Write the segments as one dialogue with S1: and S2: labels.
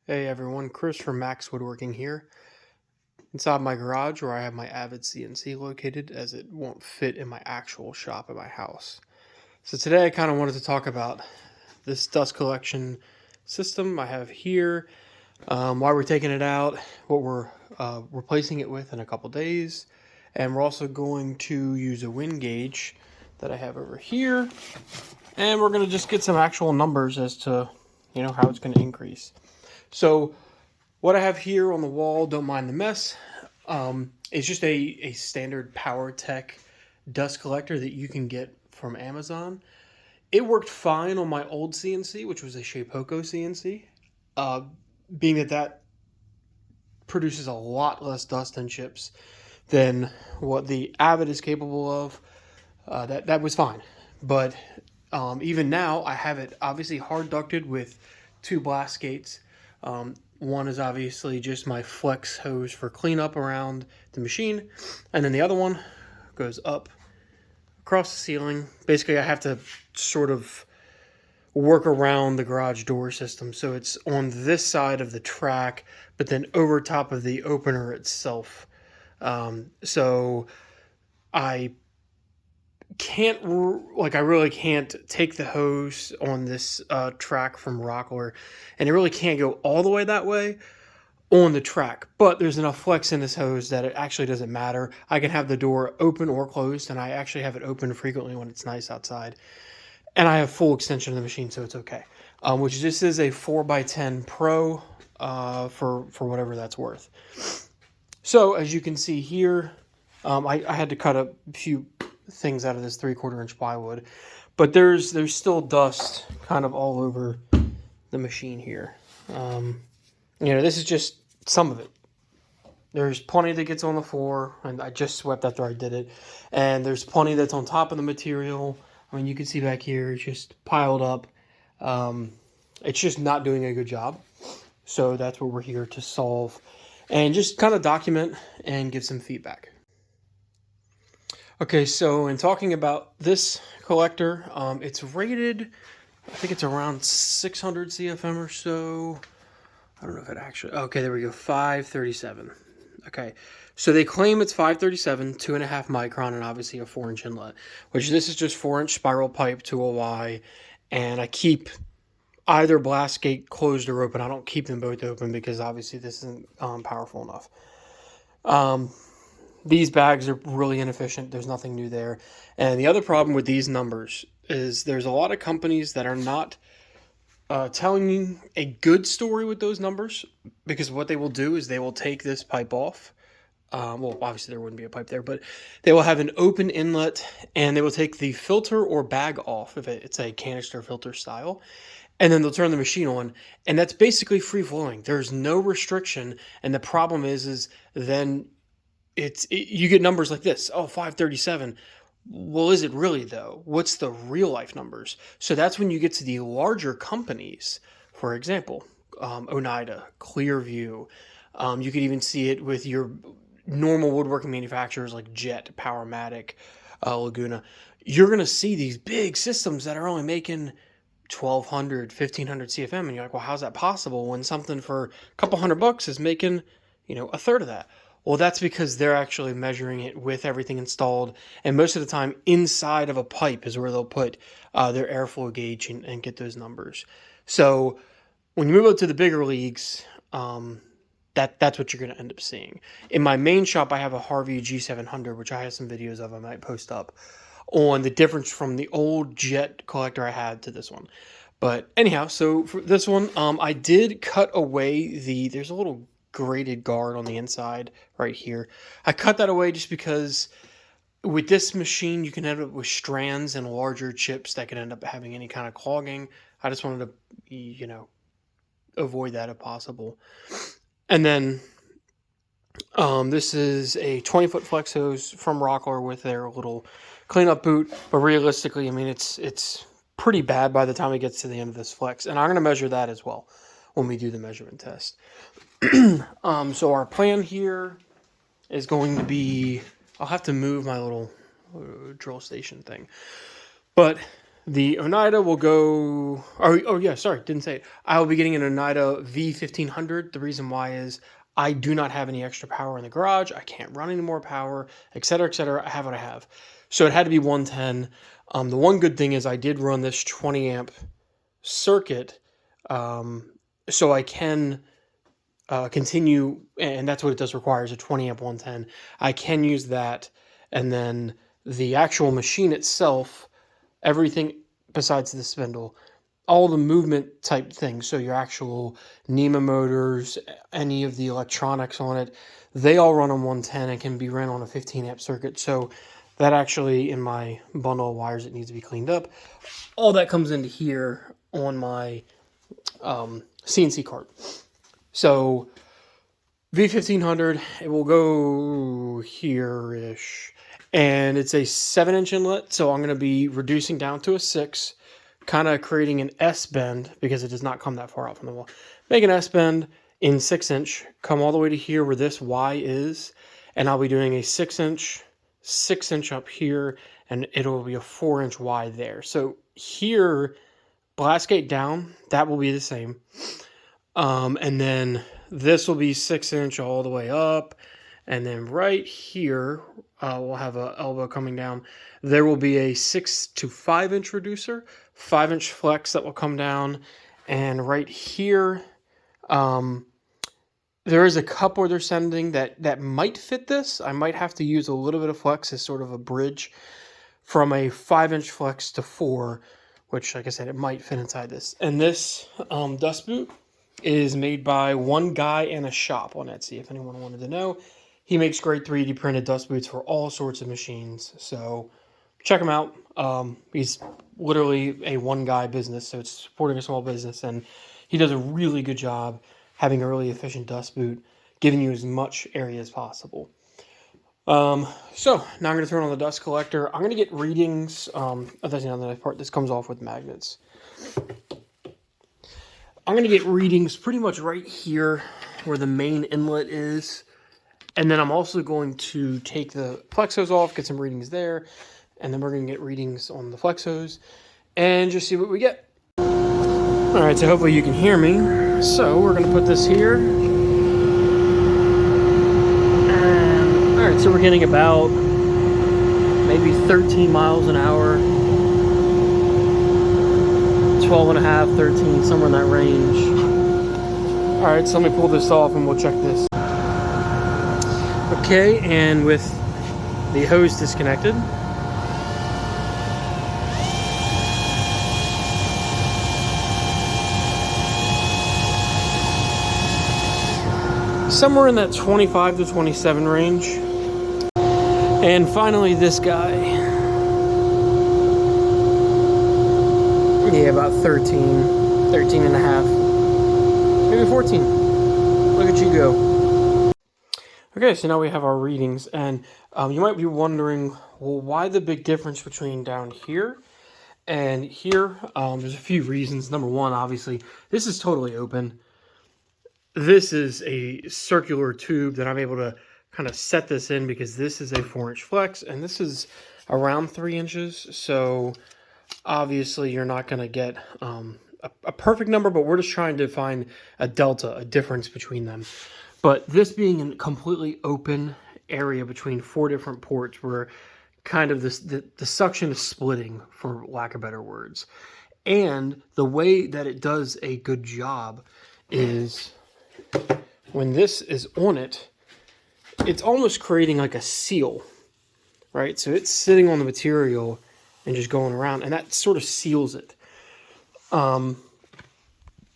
S1: Hey everyone, Chris from Max Woodworking here. Inside my garage where I have my Avid CNC located as it won't fit in my actual shop at my house. So today I kind of wanted to talk about this dust collection system I have here, why we're taking it out, what we're replacing it with in a couple days, and we're also going to use a wind gauge that I have over here, and we're going to just get some actual numbers as to how it's going to increase. So what I have here on the wall, don't mind the mess, is just a standard PowerTech dust collector that you can get from Amazon. It worked fine on my old CNC, which was a Shapeoko CNC, being that produces a lot less dust and chips than what the Avid is capable of. That was fine, but even now I have it obviously hard ducted with two blast gates. One is obviously just my flex hose for cleanup around the machine, and then the other one goes up across the ceiling. Basically, I have to sort of work around the garage door system, so it's on this side of the track, but then over top of the opener itself. So I I really can't take the hose on this track from Rockler, and it really can't go all the way that way on the track, but there's enough flex in this hose that it actually doesn't matter. I can have the door open or closed, and I actually have it open frequently when it's nice outside, and I have full extension of the machine, so it's okay. Which this is a 4x10 Pro for whatever that's worth. So as you can see here, I had to cut a few things out of this 3/4 inch plywood, but there's still dust kind of all over the machine here. This is just some of it. There's plenty that gets on the floor, and I just swept after I did it, and there's plenty that's on top of the material. I mean, you can see back here, it's just piled up. It's just not doing a good job, so that's what we're here to solve and just kind of document and give some feedback. Okay, so in talking about this collector, it's rated, I think it's around 600 CFM or so. I don't know if it actually, okay, there we go, 537. Okay, so they claim it's 537, 2.5 micron, and obviously a 4-inch inlet, which this is just 4-inch spiral pipe to a Y, and I keep either blast gate closed or open. I don't keep them both open because obviously this isn't powerful enough. These bags are really inefficient. There's nothing new there. And the other problem with these numbers is there's a lot of companies that are not telling you a good story with those numbers, because what they will do is they will take this pipe off. Well, obviously there wouldn't be a pipe there, but they will have an open inlet, and they will take the filter or bag off if it's a canister filter style, and then they'll turn the machine on, and that's basically free flowing. There's no restriction, and the problem is then you get numbers like this. Oh, 537. Well, is it really though? What's the real life numbers? So that's when you get to the larger companies. For example, Oneida, Clearview. You could even see it with your normal woodworking manufacturers like Jet, Powermatic, Laguna. You're going to see these big systems that are only making 1,200, 1,500 CFM, and you're like, well, how's that possible when something for a couple $100 is making, a third of that? Well, that's because they're actually measuring it with everything installed, and most of the time inside of a pipe is where they'll put their airflow gauge and get those numbers. So when you move up to the bigger leagues, that's what you're going to end up seeing. In my main shop, I have a Harvey G700, which I have some videos of I might post up, on the difference from the old Jet collector I had to this one. But anyhow, so for this one, I did cut away there's a little graded guard on the inside right here. I cut that away just because with this machine you can end up with strands and larger chips that can end up having any kind of clogging. I just wanted to avoid that if possible. And then this is a 20-foot flex hose from Rockler with their little cleanup boot, but realistically, I mean, it's pretty bad by the time it gets to the end of this flex, and I'm going to measure that as well when we do the measurement test. So our plan here is going to be, I'll have to move my little drill station thing, but the Oneida will go, oh yeah, sorry, didn't say it. I will be getting an Oneida V1500. The reason why is I do not have any extra power in the garage. I can't run any more power, etc., etc. I have what I have. So it had to be 110. The one good thing is I did run this 20 amp circuit, so I can continue, and that's what it does require, is a 20 amp 110. I can use that, and then the actual machine itself, everything besides the spindle, all the movement type things, so your actual NEMA motors, any of the electronics on it, they all run on 110 and can be run on a 15 amp circuit. So that actually, in my bundle of wires, it needs to be cleaned up. All that comes into here on my CNC cart. So V1500, it will go here-ish, and it's a 7-inch inlet, so I'm going to be reducing down to a 6, kind of creating an S-bend, because it does not come that far out from the wall. Make an S-bend in 6-inch, come all the way to here where this Y is, and I'll be doing a 6-inch, 6-inch up here, and it'll be a 4-inch Y there. So here, blast gate down, that will be the same. And then this will be 6-inch all the way up. And then right here, we'll have an elbow coming down. There will be a 6 to 5-inch reducer, 5-inch flex that will come down. And right here, there is a cup where they're sending that might fit this. I might have to use a little bit of flex as sort of a bridge from a 5-inch flex to 4, which, like I said, it might fit inside this. And this dust boot is made by one guy in a shop on Etsy, if anyone wanted to know. He makes great 3D printed dust boots for all sorts of machines, so check him out. He's literally a one-guy business, so it's supporting a small business, and he does a really good job having a really efficient dust boot, giving you as much area as possible. So now I'm going to turn on the dust collector. I'm going to get readings. That's not the nice part. This comes off with magnets. I'm going to get readings pretty much right here where the main inlet is. And then I'm also going to take the flexos off, get some readings there. And then we're going to get readings on the flexos and just see what we get. All right, so hopefully you can hear me. So we're going to put this here. And, all right, so we're getting about maybe 13 miles an hour. 12 and a half, 13, somewhere in that range. All right, so let me pull this off and we'll check this. Okay, and with the hose disconnected, somewhere in that 25 to 27 range. And finally, this guy. Yeah, about 13, 13 and a half, maybe 14. Look at you go. Okay, so now we have our readings, and you might be wondering, well, why the big difference between down here and here? There's a few reasons. Number one, obviously, this is totally open. This is a circular tube that I'm able to kind of set this in because this is a 4-inch flex, and this is around 3 inches, so obviously you're not going to get a perfect number, but we're just trying to find a delta, a difference between them. But this being a completely open area between 4 different ports where kind of the suction is splitting, for lack of better words. And the way that it does a good job is when this is on it, it's almost creating like a seal, right? So it's sitting on the material and just going around, and that sort of seals it.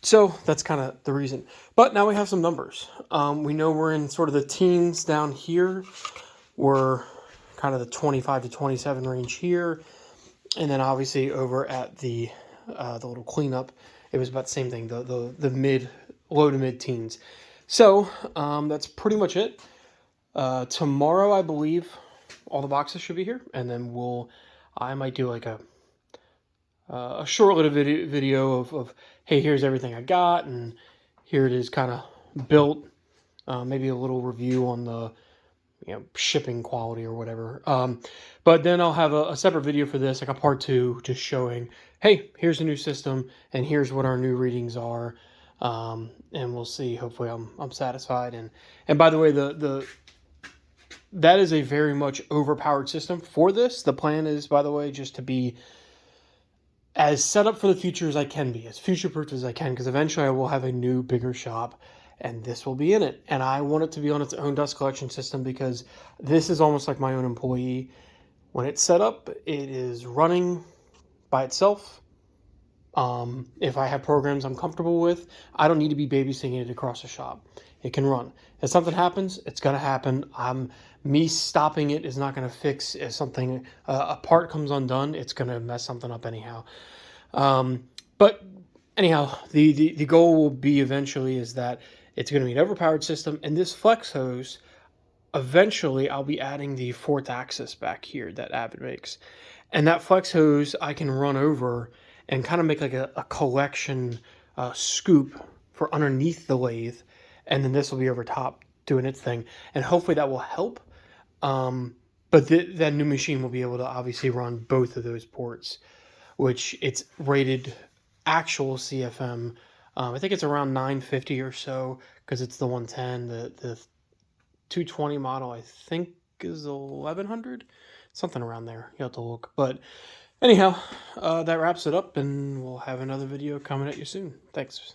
S1: So that's kind of the reason. But now we have some numbers. We know we're in sort of the teens down here. We're kind of the 25 to 27 range here. And then obviously over at the little cleanup, it was about the same thing, the low to mid teens. So that's pretty much it. Tomorrow, I believe, all the boxes should be here, and then I might do like a short little video of hey, here's everything I got, and here it is kind of built. Maybe a little review on the shipping quality or whatever. But then I'll have a separate video for this, like a part 2, just showing, hey, here's a new system and here's what our new readings are. And we'll see. Hopefully I'm satisfied. And by the way, that is a very much overpowered system for this. The plan is, by the way, just to be as set up for the future as I can be, as future-proof as I can, because eventually I will have a new, bigger shop, and this will be in it. And I want it to be on its own dust collection system because this is almost like my own employee. When it's set up, it is running by itself. If I have programs I'm comfortable with, I don't need to be babysitting it across the shop. It can run. If something happens, it's going to happen. Me stopping it is not going to fix. If something, a part comes undone, it's going to mess something up anyhow. But anyhow, the goal will be eventually is that it's going to be an overpowered system. And this flex hose, eventually I'll be adding the 4th axis back here that Avid makes. And that flex hose I can run over and kind of make like a collection scoop for underneath the lathe. And then this will be over top doing its thing. And hopefully that will help. But that new machine will be able to obviously run both of those ports, which it's rated actual CFM. I think it's around 950 or so because it's the 110. The 220 model, I think, is 1100. Something around there. You have to look. But anyhow, that wraps it up, and we'll have another video coming at you soon. Thanks.